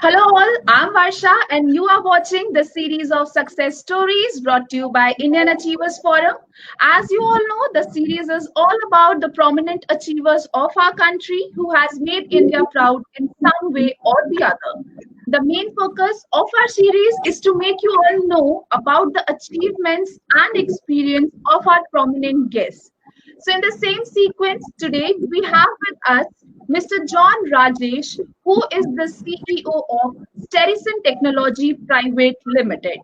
Hello all, I'm Varsha and you are watching the series of success stories brought to you by Indian Achievers Forum. As you all know, the series is all about the prominent achievers of our country who has made India proud in some way or the other. The main focus of our series is to make you all know about the achievements and experience of our prominent guests. So, in the same sequence, today we have with us Mr. John Rajesh, who is the CEO of Sterison Technology Private Limited.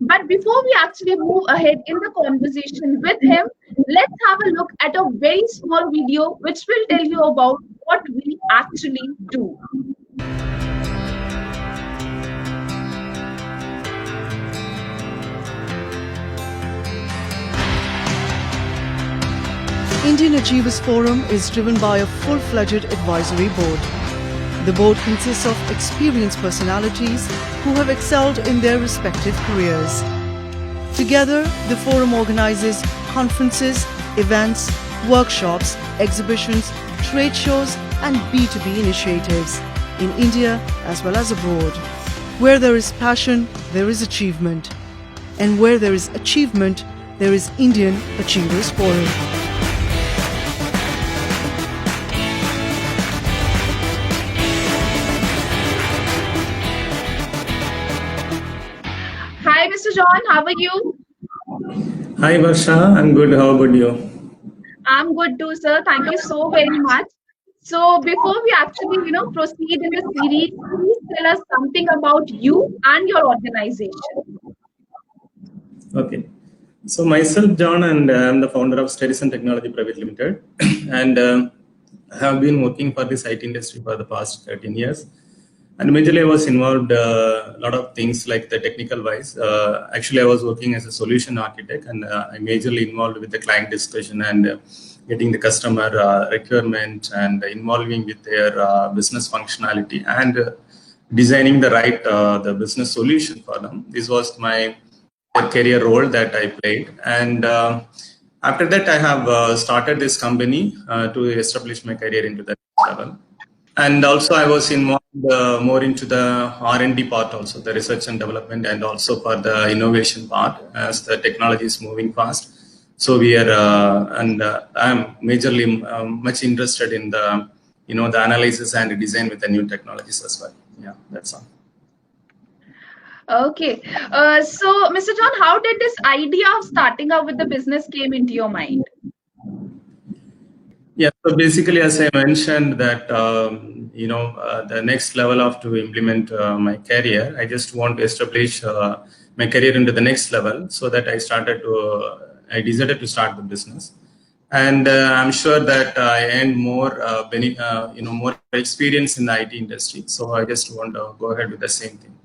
But before we actually move ahead in the conversation with him, let's have a look at a very small video which will tell you about what we actually do. Indian Achievers Forum is driven by a full-fledged advisory board. The board consists of experienced personalities who have excelled in their respective careers. Together, the forum organizes conferences, events, workshops, exhibitions, trade shows, and B2B initiatives in India as well as abroad. Where there is passion, there is achievement. And where there is achievement, there is Indian Achievers Forum. Hi, Mr. John, how are you? Hi Varsha, I'm good. How about you? I'm good too, sir. Thank you so very much. So before we actually, proceed in the series, please tell us something about you and your organization. Okay. So myself, John, and I'm the founder of Sterison Technology Private Limited, and I have been working for this IT industry for the past 13 years. And majorly, I was involved a lot of things like the technical wise. Actually, I was working as a solution architect, and I majorly involved with the client discussion and getting the customer requirement and involving with their business functionality and designing the right the business solution for them. This was my career role that I played, and after that, I have started this company to establish my career into that level. And also I was involved more into the R&D part also, the research and development, and also for the innovation part as the technology is moving fast. So we are I'm majorly much interested in the the analysis and design with the new technologies as well. Yeah, that's all. Okay. So, Mr. John, how did this idea of starting out with the business came into your mind? Yeah, so basically, as I mentioned, that the next level of to implement my career, I just want to establish my career into the next level. So that I decided to start the business, and I'm sure that I earned more, more experience in the IT industry. So I just want to go ahead with the same thing.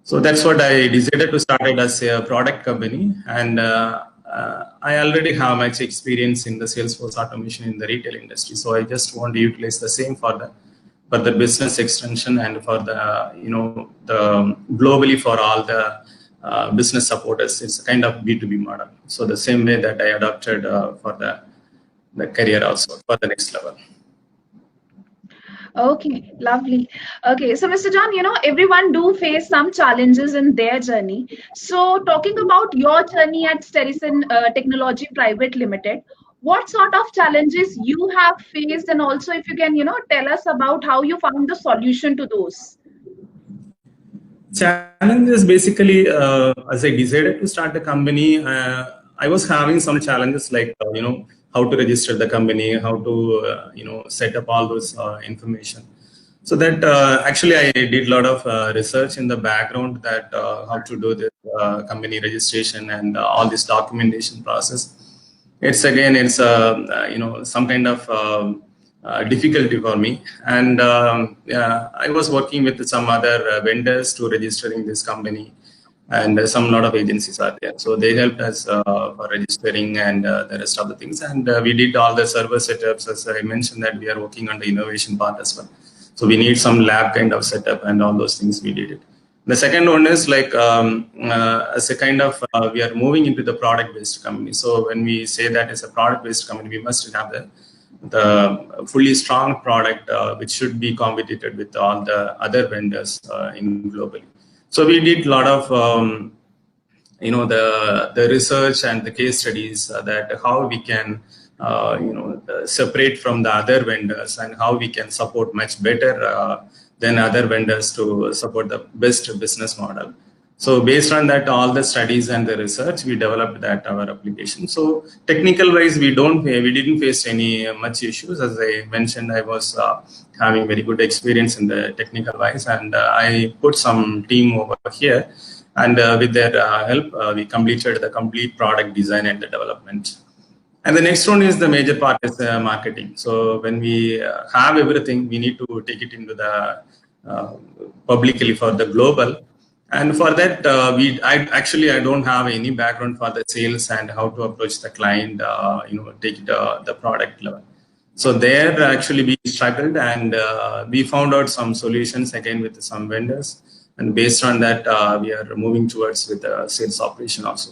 So that's what I decided to start it as a product company, and I already have much experience in the Salesforce automation in the retail industry. So I just want to utilize the same for the business extension and for the the globally for all the business supporters. It's a kind of B2B model. So the same way that I adopted for the career also for the next level. Okay, lovely. Okay, so Mr. John, everyone do face some challenges in their journey. So, talking about your journey at Sterison Technology Private Limited, what sort of challenges you have faced, and also if you can, tell us about how you found the solution to those. Challenges basically, as I decided to start the company, I was having some challenges like how to register the company, how to set up all those information. So that actually I did a lot of research in the background that how to do this company registration and all this documentation process. It's some kind of difficulty for me, and I was working with some other vendors to registering this company, and some lot of agencies are there, so they helped us for registering and the rest of the things, and we did all the server setups. As I mentioned that we are working on the innovation part as well, so we need some lab kind of setup and all those things. We did it. The second one is like as a kind of we are moving into the product based company. So when we say that as a product based company, we must have the the fully strong product which should be competitive with all the other vendors in globally. So we did a lot of the research and the case studies that how we can separate from the other vendors and how we can support much better than other vendors to support the best business model. So based on that, all the studies and the research, we developed that our application. So technical wise, we didn't face any much issues. As I mentioned, I was having very good experience in the technical wise, and I put some team over here, and with their help, we completed the complete product design and the development. And the next one is the major part is marketing. So when we have everything, we need to take it into the publicly for the global. And for that, I don't have any background for the sales and how to approach the client, take the product level. So there actually we struggled, and we found out some solutions again with some vendors. And based on that, we are moving towards with the sales operation also.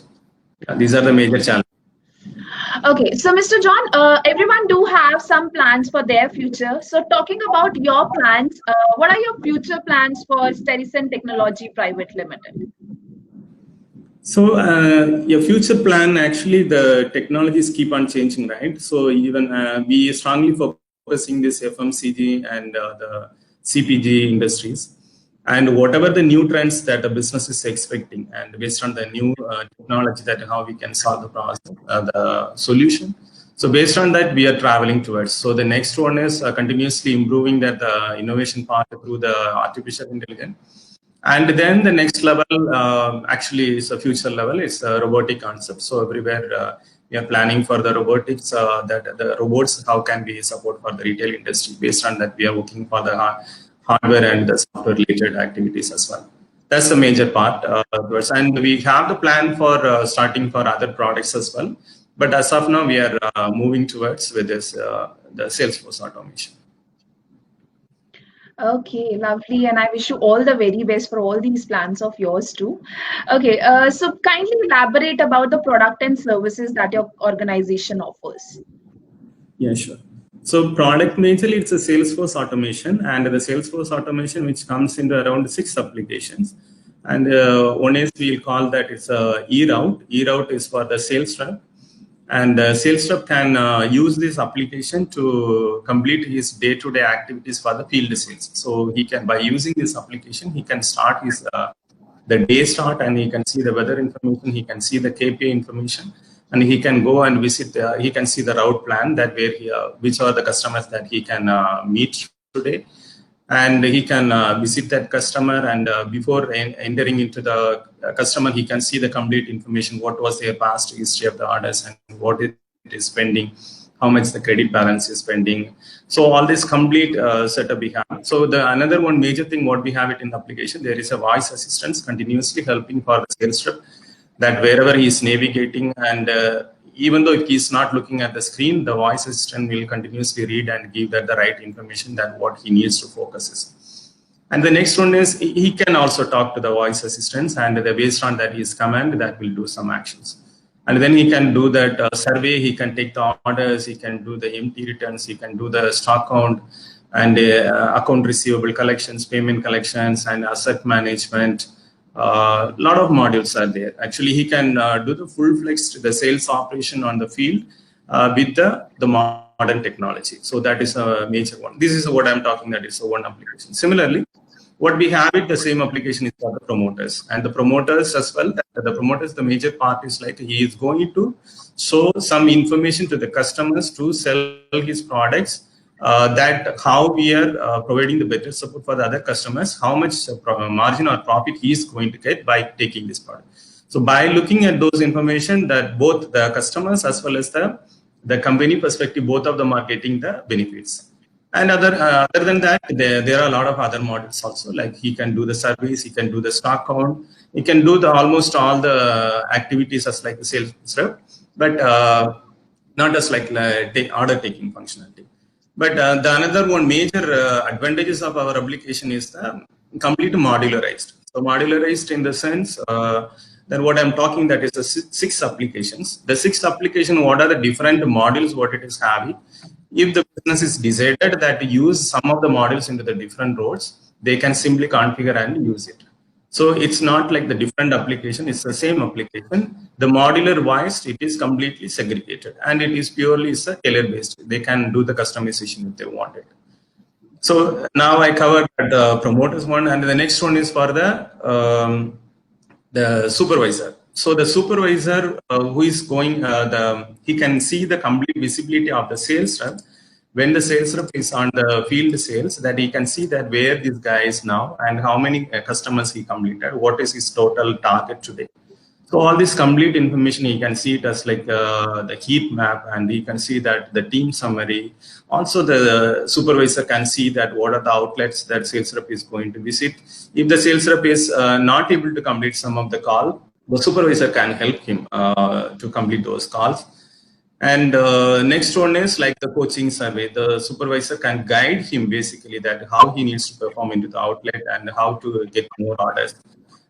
These are the major challenges. Okay, so Mr. John, everyone do have some plans for their future. So talking about your plans, what are your future plans for Sterisent Technology Private Limited? So your future plan, actually the technologies keep on changing, right? So even we strongly focusing this FMCG and the CPG industries. And whatever the new trends that the business is expecting, and based on the new technology that how we can solve the problem, the solution. So based on that, we are traveling towards. So the next one is continuously improving that the innovation part through the artificial intelligence. And then the next level actually is a future level. It's a robotic concept. So everywhere we are planning for the robotics, that the robots, how can we support for the retail industry. Based on that, we are working for the hardware and the software related activities as well. That's the major part. And we have the plan for starting for other products as well. But as of now, we are moving towards with this the Salesforce automation. Okay, lovely. And I wish you all the very best for all these plans of yours too. Okay, so kindly elaborate about the product and services that your organization offers. Yeah, sure. So product majorly it's a Salesforce automation, and the Salesforce automation which comes into around 6 applications. And one is we'll call that it's a eRoute. eRoute is for the sales rep, and sales rep can use this application to complete his day-to-day activities for the field sales. So he can, by using this application, he can start his the day start, and he can see the weather information, he can see the KPI information. And he can go and visit, he can see the route plan that where he, which are the customers that he can meet today. And he can visit that customer, and before entering into the customer, he can see the complete information, what was their past history of the orders and what it is spending, how much the credit balance is spending. So all this complete setup we have. So the another one major thing what we have it in the application, there is a voice assistance continuously helping for the sales rep, that wherever he is navigating, and even though if he's not looking at the screen, the voice assistant will continuously read and give that the right information that what he needs to focus is. And the next one is he can also talk to the voice assistants, and based on that his command that will do some actions. And then he can do that survey, he can take the orders, he can do the empty returns, he can do the stock count and account receivable collections, payment collections, and asset management. Lot of modules are there. Actually, he can do the full-fledged the sales operation on the field with the modern technology. So that is a major one. This is what I'm talking, that is one application. Similarly, what we have it, the same application is for the promoters. And the promoters as well, the promoters, the major part is like he is going to show some information to the customers to sell his products, that how we are providing the better support for the other customers, how much margin or profit he is going to get by taking this product. So by looking at those information, that both the customers as well as the company perspective, both of them are getting the benefits. And other than that, there are a lot of other models also, like he can do the surveys, he can do the stock count, he can do the almost all the activities as like the sales rep, but not as like order taking functionality. But the another one major advantages of our application is the complete modularized. So modularized in the sense that what I'm talking, that is the 6 applications. The 6 application, what are the different modules, what it is having. If the business is decided that to use some of the modules into the different roles, they can simply configure and use it. So it's not like the different application, it's the same application. The modular wise, it is completely segregated and it is purely is a tailor based. They can do the customization if they want it. So now I covered the promoters one, and the next one is for the supervisor. So the supervisor who is going, he can see the complete visibility of the sales rep. When the sales rep is on the field sales, that he can see that where this guy is now and how many customers he completed, what is his total target today. So all this complete information, you can see it as like the heat map, and you can see that the team summary. Also, the supervisor can see that what are the outlets that sales rep is going to visit. If the sales rep is not able to complete some of the call, the supervisor can help him to complete those calls. And next one is like the coaching survey. The supervisor can guide him basically that how he needs to perform into the outlet and how to get more orders.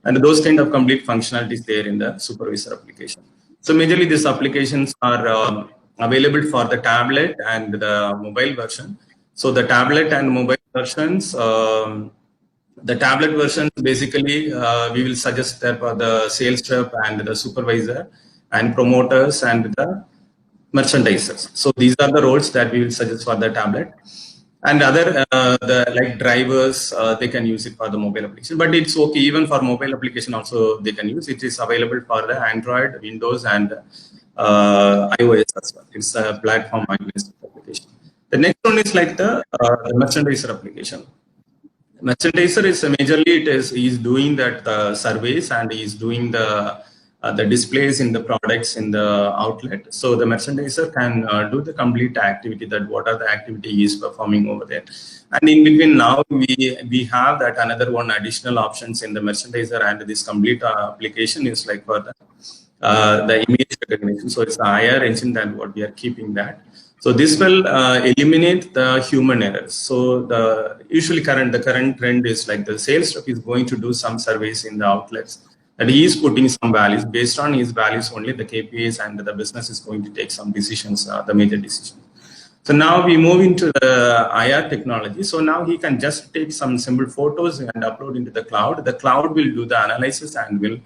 And those kind of complete functionalities there in the supervisor application. So majorly these applications are available for the tablet and the mobile version. So the tablet and mobile versions, the tablet version basically we will suggest that for the sales rep and the supervisor and promoters and the merchandisers. So these are the roles that we will suggest for the tablet. And other the like drivers, they can use it for the mobile application, but it's okay even for mobile application also they can use it. Is available for the Android, Windows, and iOS as well. It's a platform iOS application. The next one is like the merchandiser application. Merchandiser is majorly he's doing that surveys and he's doing the displays in the products in the outlet. So the merchandiser can do the complete activity, that what are the activity he is performing over there. And in between now we have that another one additional options in the merchandiser, and this complete application is like for the image recognition. So it's a higher engine than what we are keeping that. So this will eliminate the human errors. So the current trend is like the sales rep is going to do some surveys in the outlets, and he is putting some values. Based on his values only, the KPIs and the business is going to take some decisions, the major decisions. So now we move into the IR technology. So now he can just take some simple photos and upload into the cloud. The cloud will do the analysis and will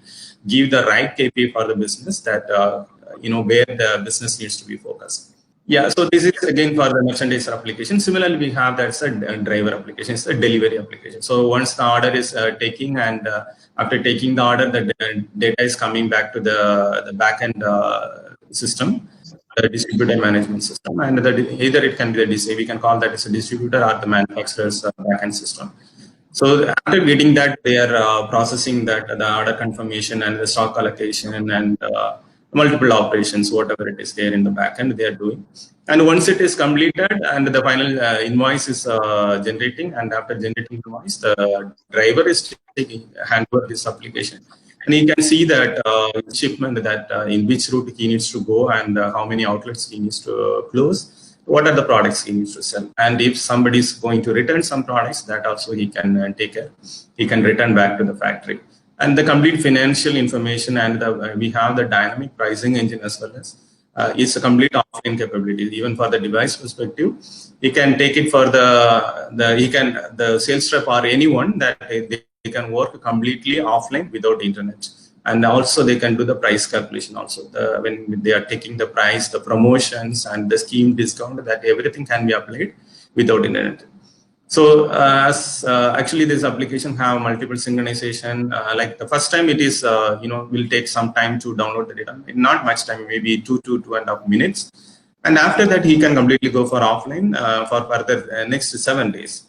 give the right KPI for the business that, where the business needs to be focused. Yeah, so this is again for the merchandiser application. Similarly, we have that's a driver application, it's a delivery application. So once the order is taking, and after taking the order, the data is coming back to the backend system, the distributor management system, and either it can be we can call that as a distributor or the manufacturer's backend system. So after getting that, they are processing that the order confirmation and the stock allocation and multiple operations, whatever it is there in the backend, they are doing. And once it is completed and the final invoice is generating, and after generating invoice, the driver is taking hand over this application, and he can see that shipment that in which route he needs to go and how many outlets he needs to close, what are the products he needs to sell, and if somebody is going to return some products, that also he can take care. He can return back to the factory. And the complete financial information, and we have the dynamic pricing engine as well as it's a complete offline capability. Even for the device perspective, he can take it for the sales rep or anyone that they can work completely offline without internet. And also they can do the price calculation also. When they are taking the price, the promotions and the scheme discount, that everything can be applied without internet. So actually this application have multiple synchronization. Like the first time it is, will take some time to download the data. Not much time, maybe 2 to 2.5 minutes. And after that, he can completely go for offline for further next 7 days.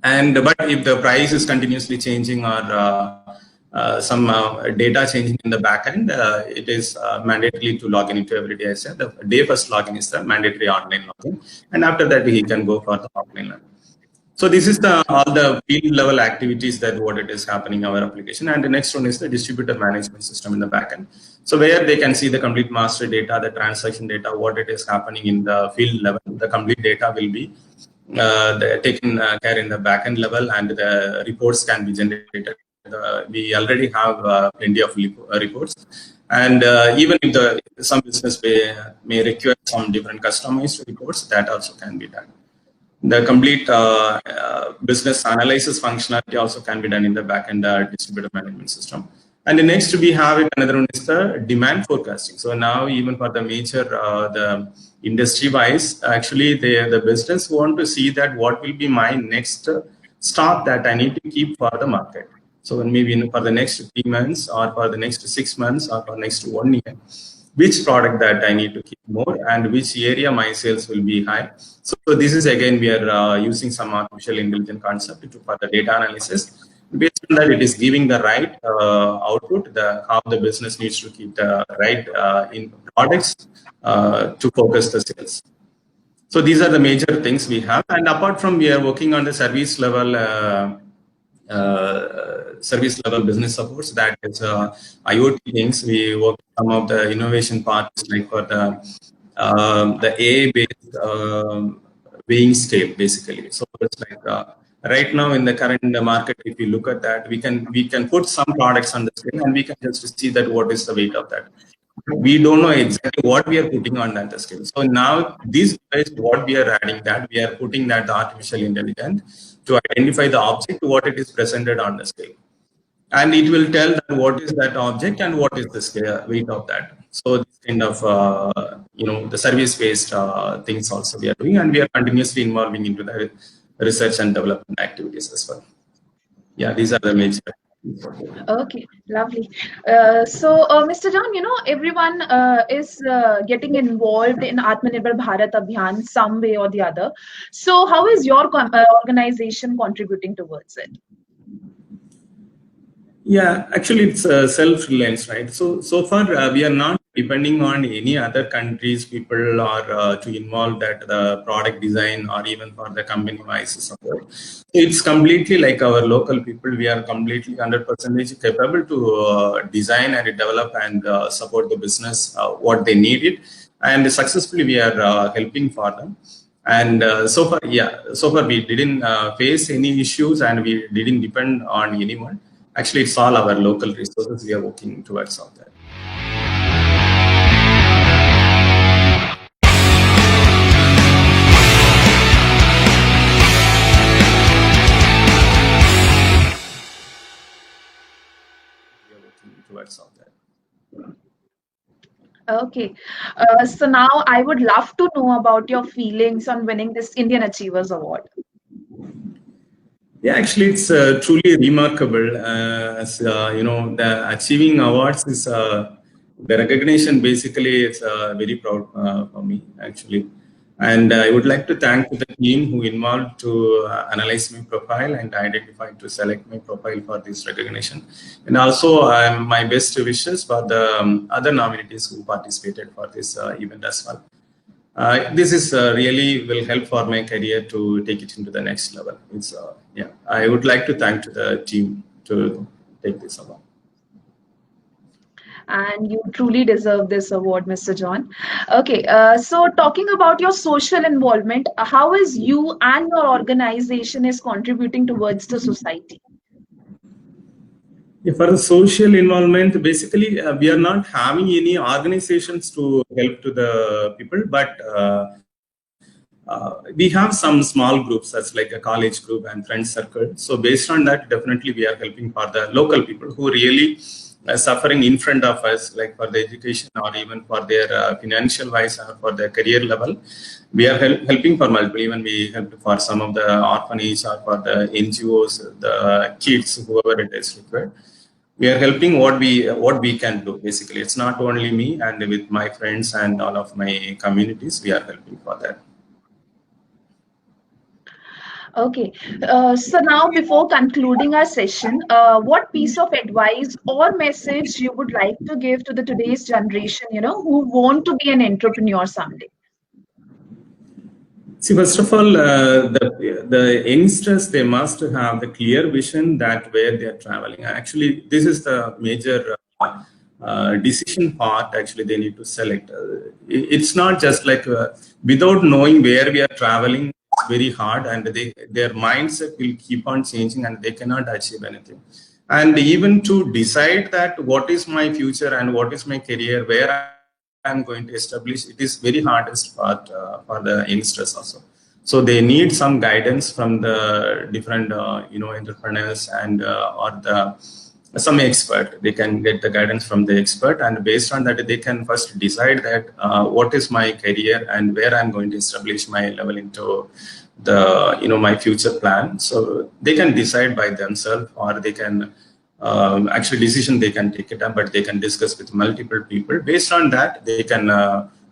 But if the price is continuously changing or some data changing in the backend, it is mandatory to log in into every day. I said the day first login is the mandatory online login, and after that he can go for the offline login. So this is all the field level activities that what it is happening in our application. And the next one is the distributor management system in the backend. So where they can see the complete master data, the transaction data, what it is happening in the field level. The complete data will be taken care in the backend level, and the reports can be generated. We already have plenty of reports, And even if some business may require some different customized reports, that also can be done. The complete business analysis functionality also can be done in the backend distributed management system. And the next we have another one is the demand forecasting. So now even for the major, the industry wise, actually the business want to see that what will be my next stock that I need to keep for the market. So maybe for the next 3 months or for the next 6 months or for next 1 year, which product that I need to keep more and which area my sales will be high. So this is again, we are using some artificial intelligence concept for the data analysis. Based on that, it is giving the right output, how the business needs to keep the right in products to focus the sales. So these are the major things we have. And apart from, we are working on the service level business supports, that is IoT things. We work some of the innovation parts, like for the AI-based weighing scale, basically. So it's like right now in the current market, if you look at that, we can put some products on the scale and we can just see that what is the weight of that. We don't know exactly what we are putting on that scale. So now this is what we are adding, that we are putting that the artificial intelligence to identify the object, what it is presented on the scale. And it will tell that what is that object and what is the scale, weight of that. So this kind of, the service-based things also we are doing, and we are continuously involving into the research and development activities as well. Yeah, these are the major. Okay, lovely. Mr. John, everyone is getting involved in Atmanirbhar Bharat Abhiyan some way or the other. So how is your organization contributing towards it? Yeah, actually it's self-reliance, right? So far we are not depending on any other countries' people or to involve that the product design or even for the company-wise support. So it's completely like our local people. We are completely 100% capable to design and develop and support the business what they needed, and successfully we are helping for them. And so far we didn't face any issues, and we didn't depend on anyone. Actually, it's all our local resources. We are working towards all that. We are working towards all that. Okay. So now I would love to know about your feelings on winning this Indian Achievers Award. Yeah, actually, it's truly remarkable. The achieving awards is the recognition. Basically, it's very proud for me, actually. And I would like to thank the team who involved to analyze my profile and identify to select my profile for this recognition. And also, my best wishes for the other nominees who participated for this event as well. This is really will help for my career to take it into the next level. It's I would like to thank to the team to take this award. And you truly deserve this award, Mr. John. Okay, so talking about your social involvement, how is you and your organization is contributing towards the society? Yeah, for the social involvement, basically, we are not having any organizations to help to the people, but we have some small groups, that's like a college group and friend circle. So based on that, definitely we are helping for the local people who really suffering in front of us, like for the education or even for their financial wise or for their career level. We are helping for multiple. Even we help for some of the orphanages or for the NGOs, the kids, whoever it is required. We are helping what we can do. Basically, it's not only me, and with my friends and all of my communities, we are helping for that. Okay, so now before concluding our session, what piece of advice or message you would like to give to the today's generation, who want to be an entrepreneur someday? See, first of all, the youngsters, they must have the clear vision that where they are traveling. Actually, this is the major decision part. Actually, they need to select. It's not just like without knowing where we are traveling. Very hard, and their mindset will keep on changing and they cannot achieve anything. and even to decide that what is my future and what is my career, where I'm going to establish, it is very hardest part for the youngsters also. So they need some guidance from the different entrepreneurs and or the some expert. They can get the guidance from the expert, and based on that they can first decide that what is my career and where I'm going to establish my level into the my future plan. So they can decide by themselves, or they can actually decision they can take it up, but they can discuss with multiple people. Based on that they can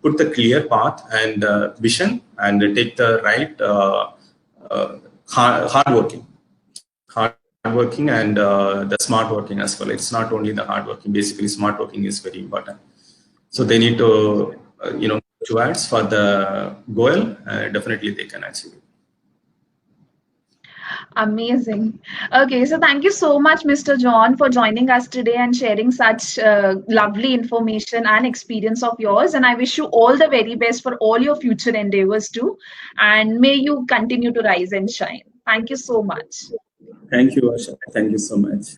put the clear path and vision and take the right hardworking and the smart working as well. It's not only the hard working, basically smart working is very important. So they need to towards for the goal, definitely they can achieve it. Amazing. Okay, so thank you so much, Mr. John, for joining us today and sharing such lovely information and experience of yours. And I wish you all the very best for all your future endeavors too. And may you continue to rise and shine. Thank you so much. Thank you, Asha. Thank you so much.